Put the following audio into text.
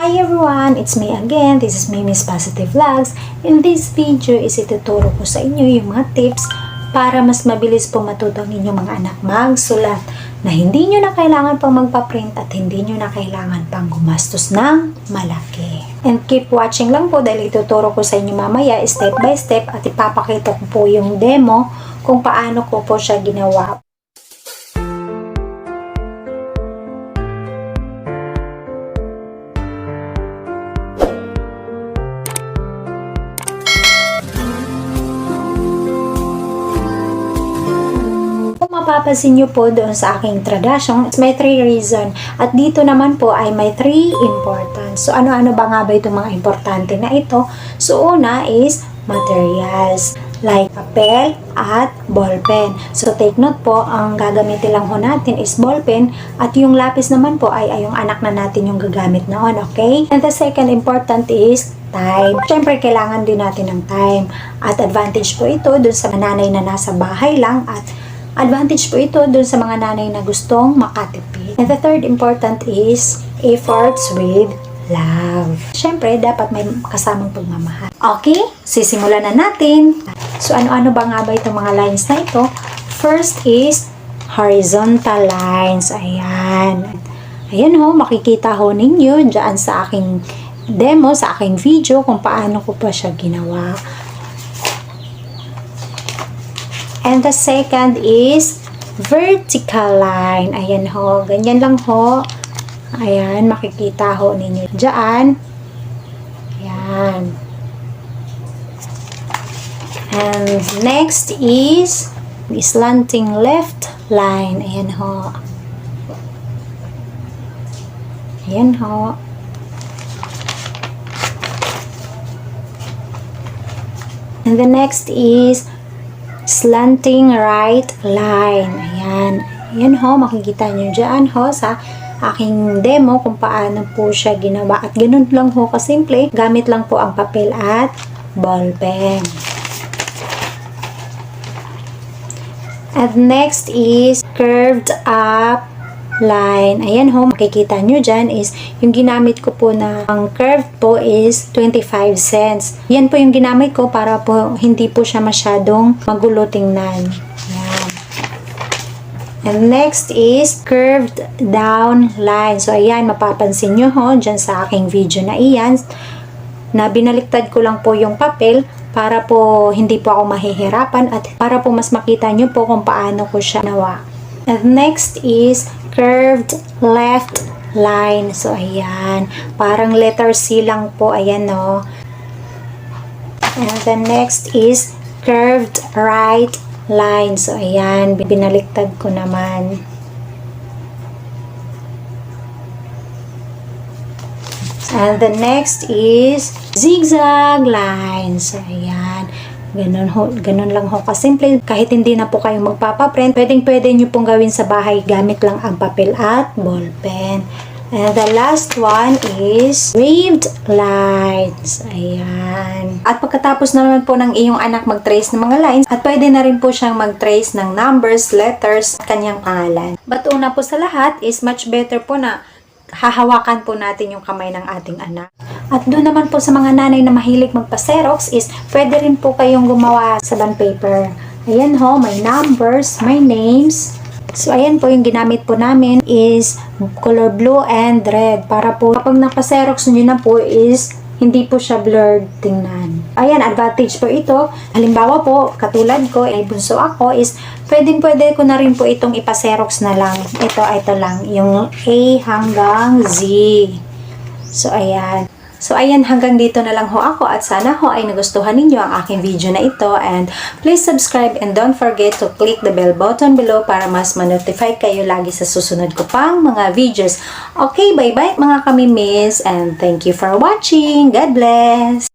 Hi everyone! It's me again. This is Mimi's Positive Vlogs. In this video is ituturo ko sa inyo yung mga tips para mas mabilis po matuto ang inyong mga anak magsulat na hindi nyo na kailangan pang magpa-print at hindi nyo na kailangan pang gumastos ng malaki. And keep watching lang po dahil ituturo ko sa inyo mamaya step by step at ipapakita ko po yung demo kung paano ko po siya ginawa. Mapapansin nyo po doon sa aking introduction, may 3 reason. At dito naman po ay may 3 importance. So, ano-ano ba nga ba itong mga importante na ito? So, una is materials, like papel at ballpen. So, take note po, ang gagamitin lang ho natin is ballpen at yung lapis naman po ay yung anak na natin yung gagamit noon, okay? And the second important is time. Siyempre, kailangan din natin ng time. At advantage po ito doon sa nanay na nasa bahay lang at advantage po ito dun sa mga nanay na gustong makatipid. And the third important is efforts with love. Siyempre, dapat may kasamang pagmamahal. Okay, sisimulan na natin. So, ano-ano ba nga ba itong mga lines na ito? First is horizontal lines. Ayan. Ayan ho, makikita ho ninyo dyan sa aking demo, sa aking video kung paano ko pa siya ginawa. And the second is vertical line. Ayan ho. Ganyan lang ho. Ayan. Makikita ho ninyo dyan. Ayan. And next is slanting left line. Ayan ho. Ayan ho. And the next is slanting right line. Ayan. Ayan ho, makikita nyo dyan ho sa aking demo kung paano po siya ginawa. At ganun lang ho kasimple. Gamit lang po ang papel at ballpen. And next is curved up line. Ayan ho, makikita nyo dyan is yung ginamit ko po na ang curved po is 25 cents. Yan po yung ginamit ko para po hindi po siya masyadong magulo tingnan. Ayan. And next is curved down line. So ayan, mapapansin nyo ho dyan sa aking video na iyan na binaliktad ko lang po yung papel para po hindi po ako mahihirapan at para po mas makita nyo po kung paano ko siya nawa. And next is curved left line. So, ayan. Parang letter C lang po. Ayan, no. And the next is curved right line. So, ayan. Binaliktad ko naman. And the next is zigzag line. So, ayan. Ganun lang ho kasimple. Kahit hindi na po kayo magpapaprint, pwede nyo pong gawin sa bahay gamit lang ang papel at ballpen. And the last one is waved lines. Ayan. At pagkatapos na naman po ng iyong anak mag-trace ng mga lines, at pwede na rin po siyang mag-trace ng numbers, letters, at kanyang pangalan. But una po sa lahat is much better po na hahawakan po natin yung kamay ng ating anak. At doon naman po sa mga nanay na mahilig magpa-xerox is pwede rin po kayong gumawa sa bond paper. Ayan ho, may numbers, may names. So ayan po yung ginamit po namin is color blue and red para po kapag napa-xerox nyo na po is hindi po siya blurred tingnan. Ayan, advantage po ito. Halimbawa po, katulad ko, ay bunso ako, is pwede ko na rin po itong ipa-xerox na lang. Ito lang, yung A hanggang Z. So, ayan. So, ayan, hanggang dito na lang ho ako at sana ho ay nagustuhan ninyo ang aking video na ito and please subscribe and don't forget to click the bell button below para mas ma-notify kayo lagi sa susunod ko pang mga videos. Okay, bye-bye mga kami miss and thank you for watching. God bless!